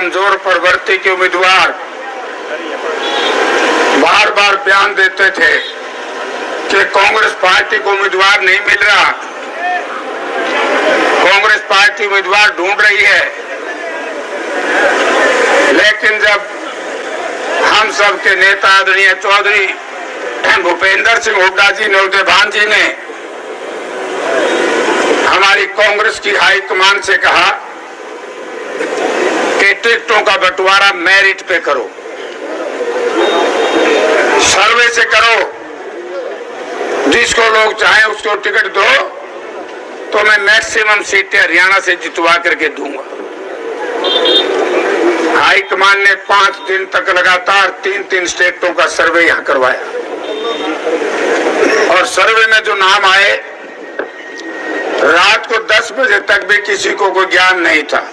कमजोर प्रवृत्ति के उम्मीदवार बार बार बयान देते थे कि कांग्रेस पार्टी को उम्मीदवार नहीं मिल रहा, कांग्रेस पार्टी उम्मीदवार ढूंढ रही है। लेकिन जब हम सब के नेता आदरणीय चौधरी भूपेंद्र सिंह हुड्डा जी ने, उदयभान जी ने हमारी कांग्रेस की हाईकमान से कहा कि टिकटों का बंटवारा मेरिट पे करो, सर्वे से करो, जिसको लोग चाहें उसको टिकट दो, तो मैं मैक्सिमम सीटें हरियाणा से जितवा करके दूंगा। हाईकमान ने 5 दिन तक लगातार 3-3 स्टेटों का सर्वे यहां करवाया और सर्वे में जो नाम आए, रात को 10 बजे तक भी किसी को कोई ज्ञान नहीं था।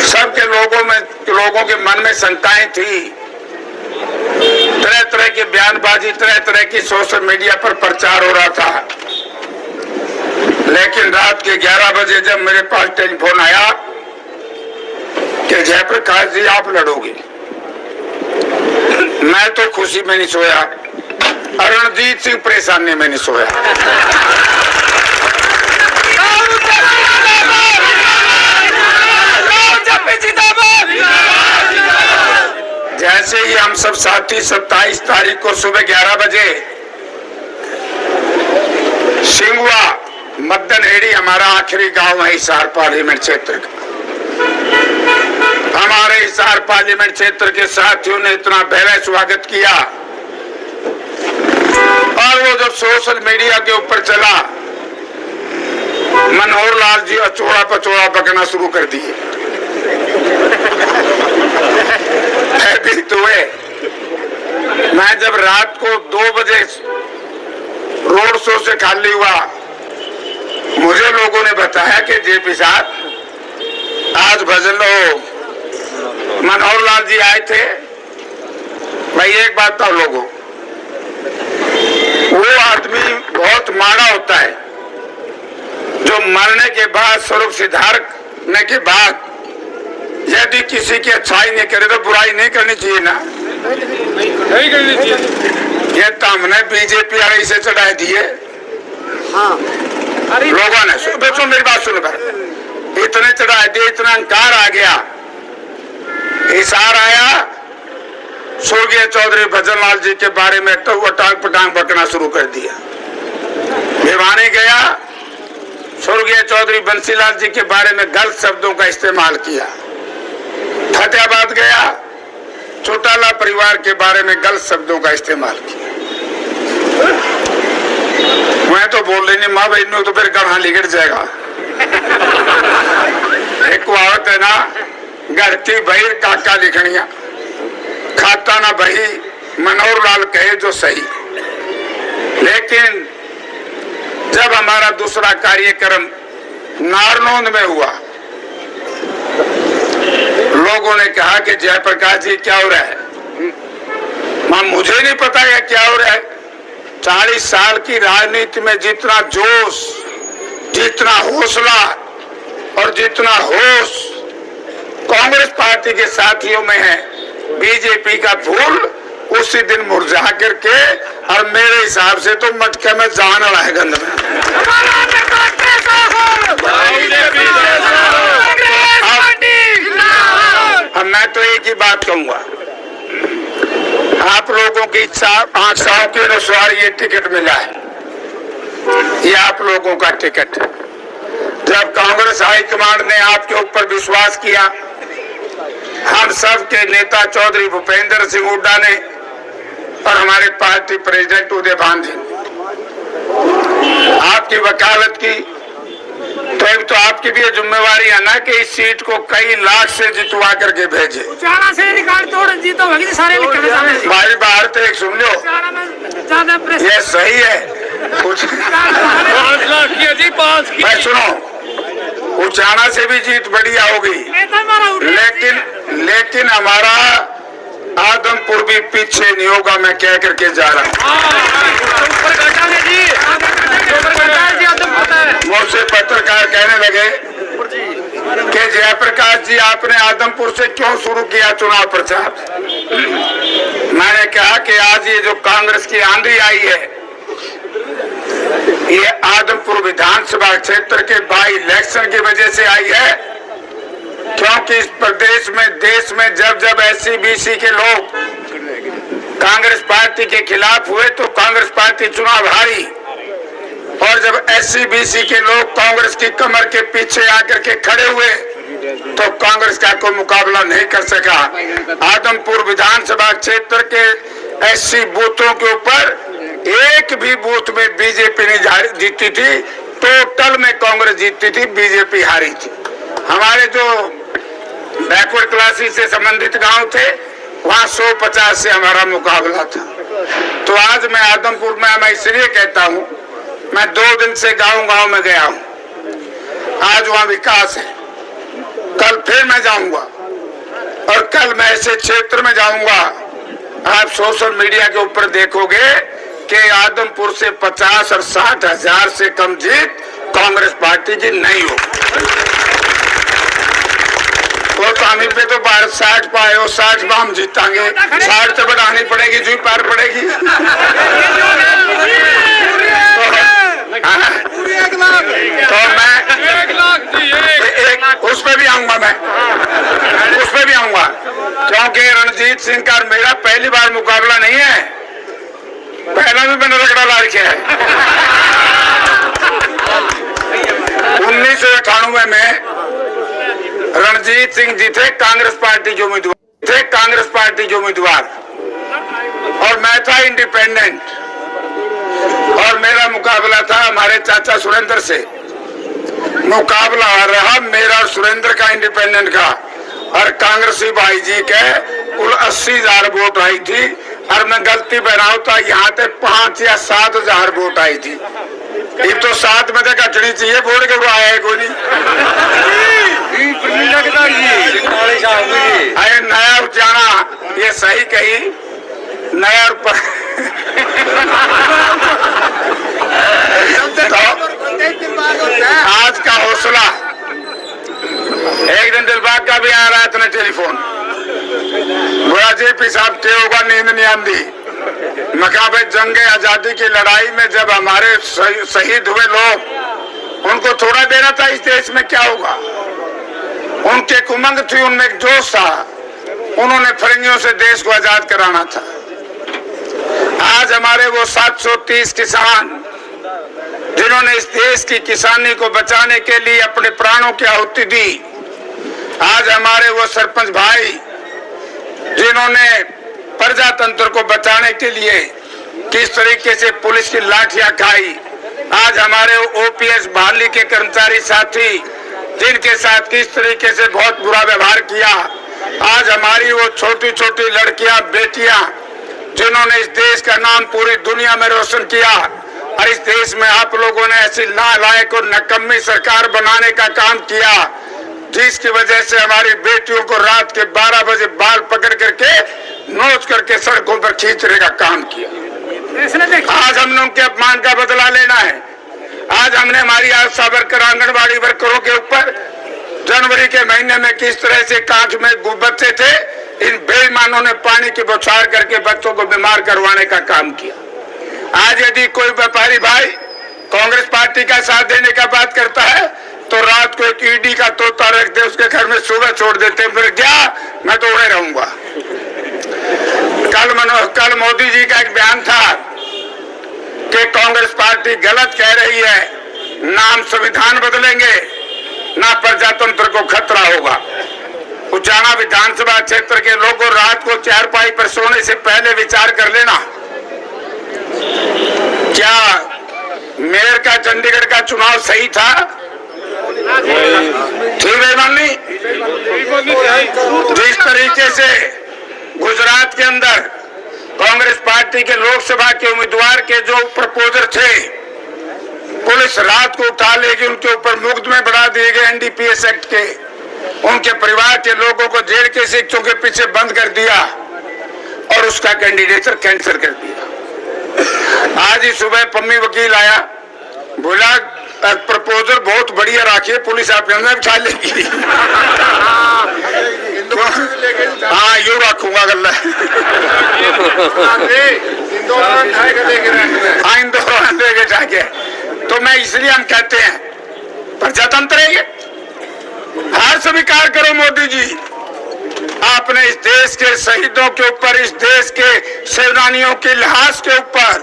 सबके लोगों के मन में शंकाएं थी, तरह तरह की बयानबाजी, तरह तरह की सोशल मीडिया पर प्रचार हो रहा था। लेकिन रात के 11 बजे जब मेरे पास टेलीफोन आया कि जयप्रकाश जी आप लड़ोगे, मैं तो खुशी में नहीं सोया, रणजीत सिंह परेशानी में नहीं सोया। जैसे ही हम सब साथी 27 तारीख को सुबह 11 बजे सिंगुआ मद्दनहेड़ी, हमारा आखिरी गांव है हिसार पार्लियामेंट क्षेत्र का, हमारे हिसार पार्लियामेंट क्षेत्र के साथियों ने इतना भव्य स्वागत किया और वो जब सोशल मीडिया के ऊपर चला, मनोहर लाल जी अचोड़ा पचोड़ा बकना शुरू कर दिए। भयभीत हुए। मैं जब रात को 2 बजे रोड शो से खाली हुआ, मुझे लोगों ने बताया कि जेपी साहब आज भजन लो, मनोहर लाल जी आए थे। भाई एक बात तो लोगों, वो आदमी बहुत माड़ा होता है जो मरने के बाद, स्वरूप सिद्धार्थने के बाद यदि किसी की अच्छाई नहीं करे तो बुराई नहीं करनी चाहिए ना, नहीं करनी चाहिए। ये तो हमने बीजेपी वाले इसे चढ़ाए दिए। हाँ। लोगों ने सुनो मेरी बात सुनो, इतने चढ़ाए दिए, इतना अहंकार आ गया, हिसार आया, स्वर्गीय चौधरी भजनलाल जी के बारे में तो टांग पटांग बकना शुरू कर दिया। भिवानी गया, स्वर्गीय चौधरी बंसीलाल जी के बारे में गलत शब्दों का इस्तेमाल किया। फतेहाबाद गया, चौटाला परिवार के बारे में गलत शब्दों का इस्तेमाल किया। मैं तो बोल रही नहीं, माँ बहनों तो फिर गढ़ा लिगड़ जाएगा। एक कहावत है ना, गढ़ती बहिर काका लिखनिया, खाता ना बही, मनोहर लाल कहे जो सही। लेकिन जब हमारा दूसरा कार्यक्रम नारनौंद में हुआ, लोगों ने कहा कि जयप्रकाश जी क्या हो रहा है। मां मुझे नहीं पता है क्या हो रहा है। 40 साल की राजनीति में जितना जोश, जितना हौसला और जितना होश कांग्रेस पार्टी के साथियों में है, बीजेपी का फूल उसी दिन मुरझा करके, और मेरे हिसाब से तो मटके में जान रहा है गंद में। अब मैं तो एक ही बात कहूंगा, आप लोगों की इच्छा आशाओं के अनुसार ये टिकट मिला है, ये आप लोगों का टिकट। जब कांग्रेस हाईकमांड ने आपके ऊपर विश्वास किया, हम सब के नेता चौधरी भूपेंद्र सिंह हुड्डा ने और हमारे पार्टी प्रेसिडेंट उदयभान जी आपकी वकालत की, तो आपकी भी ये जिम्मेवारी है ना कि इस सीट को कई लाख से जितवा करके भेजे। से रिकॉर्ड तोड़ जीतो सारे भाई बाहर तो एक सुन लो, ये सही है कुछ। 5 लाख जी, 5 भाई सुनो, उचाना से भी जीत बढ़िया होगी, लेकिन हमारा आदमपुर भी पीछे नहीं होगा, मैं कह करके जा रहा हूँ। मुझसे पत्रकार कहने लगे कि जयप्रकाश जी आपने आदमपुर से क्यों शुरू किया चुनाव प्रचार? मैंने कहा कि आज ये जो कांग्रेस की आंधी आई है, ये आदमपुर विधानसभा क्षेत्र के बाई इलेक्शन की वजह से आई है, क्योंकि इस प्रदेश में, देश में जब जब SC-BC के लोग कांग्रेस पार्टी के खिलाफ हुए तो कांग्रेस पार्टी चुनाव हारी, और जब SC-BC के लोग कांग्रेस की कमर के पीछे आकर के खड़े हुए तो कांग्रेस का कोई मुकाबला नहीं कर सका। आदमपुर विधानसभा क्षेत्र के 80 बूथों के ऊपर एक भी बूथ में बीजेपी नहीं जीती थी, टोटल में कांग्रेस जीती थी, बीजेपी हारी थी। हमारे जो बैकवर्ड क्लासेस से संबंधित गांव थे वहां 150 से हमारा मुकाबला था। तो आज मैं आदमपुर में, मैं इसलिए कहता हूं, मैं 2 दिन से गांव में गया हूं, आज वहां विकास है, कल फिर मैं जाऊंगा और कल मैं ऐसे क्षेत्र में जाऊंगा, आप सोशल मीडिया के ऊपर देखोगे कि आदमपुर से 50 और 60 हजार से कम जीत कांग्रेस पार्टी की नहीं हो। तो हमें पे तो 60 पाए हो, 60 बाम जीतांगे, 60 तो बढ़ानी पड़ेगी, जी पार पड़ेगी। तो मैं उस पे भी आऊंगा, मैं उस पे भी आऊंगा, क्योंकि रणजीत सिंह का मेरा पहली बार मुकाबला नहीं है, पहला भी मैंने रगड़ा ला रखा है। 1998 में रणजीत सिंह जी थे कांग्रेस पार्टी के उम्मीदवार, और मैं था इंडिपेंडेंट, और मेरा मुकाबला था हमारे चाचा सुरेंद्र से। मुकाबला रहा मेरा और सुरेंद्र का, इंडिपेंडेंट का, और कांग्रेसी भाई जी के कुल 80,000 वोट आई थी, और मैं गलती बनाऊ था यहाँ पे 5 या 7 हजार वोट आई थी। ये तो 7 में तक अटनी चाहिए, वोट के आया है कोई नहीं। अरे नया उचाना, ये सही कही, नया तो आज का हौसला, एक दिन दिलबाग का भी आ रहा था ना टेलीफोन, बोला JP साहब क्या होगा, नींद नहीं आती। मैं कहा भाई जंगे आजादी की लड़ाई में जब हमारे शहीद हुए लोग, उनको थोड़ा देना था इस देश में क्या होगा। उनके एक उमंग थी, उनमें एक जोश था, उन्होंने फरंगियों से देश को आजाद कराना था। आज हमारे वो 730 किसान जिन्होंने इस देश की किसानी को बचाने के लिए अपने प्राणों की आहुति दी, आज हमारे वो सरपंच भाई जिन्होंने प्रजातंत्र को बचाने के लिए किस तरीके से पुलिस की लाठियां खाई, आज हमारे OPS बहाली के कर्मचारी साथी जिनके साथ किस तरीके से बहुत बुरा व्यवहार किया, आज हमारी वो छोटी छोटी लड़कियां, बेटियां जिन्होंने इस देश का नाम पूरी दुनिया में रोशन किया, और इस देश में आप लोगों ने ऐसी नालायक और नकम्मी सरकार बनाने का काम किया जिसकी वजह से हमारी बेटियों को रात के 12 बजे बाल पकड़ करके नोच करके सड़कों पर खींचने का काम किया। आज हमने उनके अपमान का बदला लेना है। आज हमने हमारी आशा वर्कर, आंगनबाड़ी वर्करों के ऊपर जनवरी के महीने में किस तरह से कांच में बच्चे थे, इन बेईमानों ने पानी की बौछार करके बच्चों को बीमार करवाने का काम किया। आज यदि कोई व्यापारी भाई कांग्रेस पार्टी का साथ देने का बात करता है तो रात को एक ED का तोता रख दे उसके घर में, सुबह छोड़ देते, फिर क्या मैं तो उड़े रहूंगा। कल मोदी जी का एक बयान था कि कांग्रेस पार्टी गलत कह रही है, ना हम संविधान बदलेंगे ना प्रजातंत्र को खतरा होगा। उचाना विधानसभा क्षेत्र के लोगों रात को चारपाई पर सोने से पहले विचार कर लेना, क्या मेयर का चंडीगढ़ का चुनाव सही था? ठीक है माननी, जिस तरीके से गुजरात के अंदर कांग्रेस पार्टी के लोकसभा के उम्मीदवार के जो प्रपोजर थे, पुलिस रात को उठा लेगी, उनके ऊपर मुकदमे बढ़ा दिए गए NDPS एक्ट के, उनके परिवार के लोगों को जेल के शिक्षों के पीछे बंद कर दिया और उसका कैंडिडेचर कैंसिल कर दिया। आज ही सुबह पम्मी वकील आया, बोला प्रपोजल बहुत बढ़िया रखिए, पुलिस आपके अंदर उठा लेगी। रखूंगा गल्ला। इंदौर लेके जाके तो मैं इसलिए हम कहते हैं प्रजातंत्र है ये। हार स्वीकार करो मोदी जी, आपने इस देश के शहीदों के ऊपर, इस देश के सेनानियों के इतिहास के ऊपर,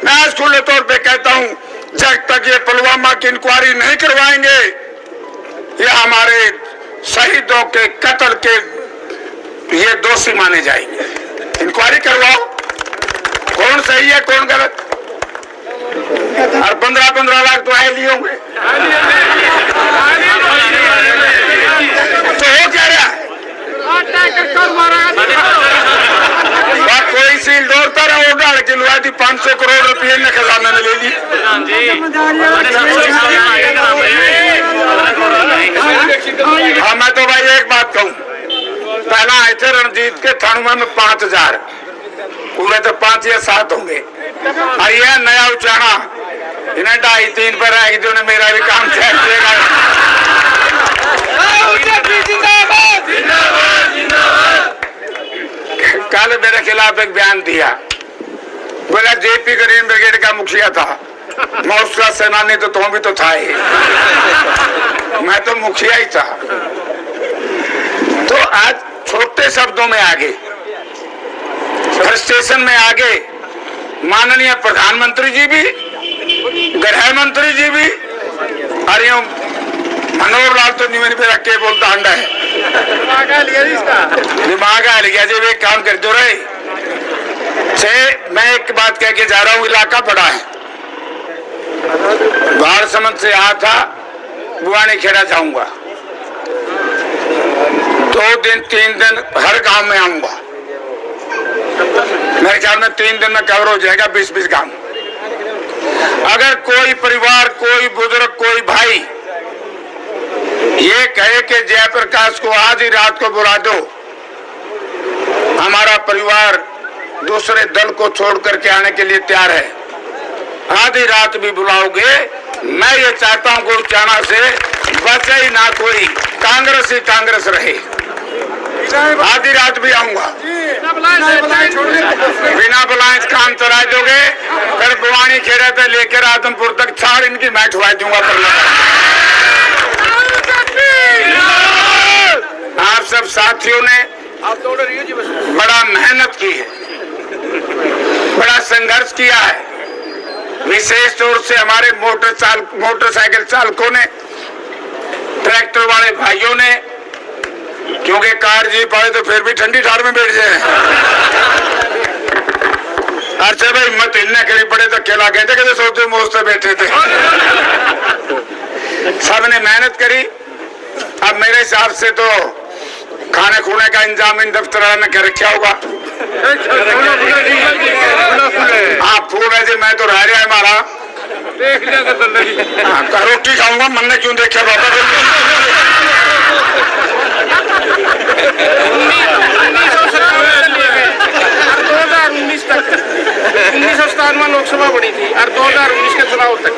मैं आज खुले तौर पे कहता हूं, जब तक ये पुलवामा की इंक्वायरी नहीं करवाएंगे, ये हमारे शहीदों के कत्ल के ये दोषी माने जाएंगे। इंक्वायरी करवाओ, कौन सही है कौन गलत। और 15-15 लाख तो आए लिए होंगे, तो हो क्या रहा है? कोई सील दौड़ता रहा, वो डाल के लुआ दी 500 करोड़ रुपये ने खजाना में ले ली। हाँ, मैं तो भाई एक बात कहूँ, पहला आए थे रणजीत के थानुमा में 5000, पूरे तो 5 या 7 होंगे। और यह नया उचाना इन्हें 2.5-3 पर आई, जो ने मेरा भी काम चेक कल मेरे खिलाफ एक बयान दिया, बोला जेपी ग्रीन ब्रिगेड का मुखिया था, मैं उसका सेनानी तो तुम भी तो था ही, मैं तो मुखिया ही था। तो आज छोटे शब्दों में आगे, फ्रस्ट्रेशन में आगे, माननीय प्रधानमंत्री जी भी, गृह मंत्री जी भी, और यूं मनोहर लाल तो निवेदन पे रख के बोलता अंडा है, दिमाग आ लिया जब एक काम कर दो रहे से। मैं एक बात कह के जा रहा हूँ, इलाका बड़ा है, बाढ़ समझ से आया था, बुआनी खेड़ा जाऊंगा, 2 दिन 3 दिन हर गांव में आऊंगा, मेरे ख्याल में 3 दिन में कवर हो जाएगा 20-20 गांव। अगर कोई परिवार, कोई बुजुर्ग, कोई भाई ये कहे कि जयप्रकाश को आज ही रात को बुला दो, हमारा परिवार दूसरे दल को छोड़ करके आने के लिए तैयार है, आधी रात भी बुलाओगे, मैं ये चाहता हूं कोई चाना से बचे ही ना, कोई कांग्रेस ही कांग्रेस रहे, आधी रात भी आऊंगा, बिना बुलाए काम चला दोगे, फिर बुआनी खेड़े से लेकर आदमपुर तक छाड़ इनकी मैं ठुआ दूंगा। आप सब साथियों ने बड़ा मेहनत की है, बड़ा संघर्ष किया है, विशेष तौर से हमारे मोटरसाइकिल चालकों ने, ट्रैक्टर वाले भाइयों ने, क्योंकि कार जीप आए तो फिर भी ठंडी ठार में बैठ जाए। अच्छा भाई हिम्मत हिलने करी पड़े तो केला कहते कहते सोचते मोज से बैठे थे। सबने मेहनत करी। अब मेरे हिसाब से तो खाने खूने का इंतजाम इन दफ्तर में कर रखा होगा। आप फूल ऐसे मैं तो रह रहा है हमारा रोटी खाऊंगा, मन ने क्यों देखा बाबा। 1997 लोकसभा बनी थी और 2019 के चुनाव तक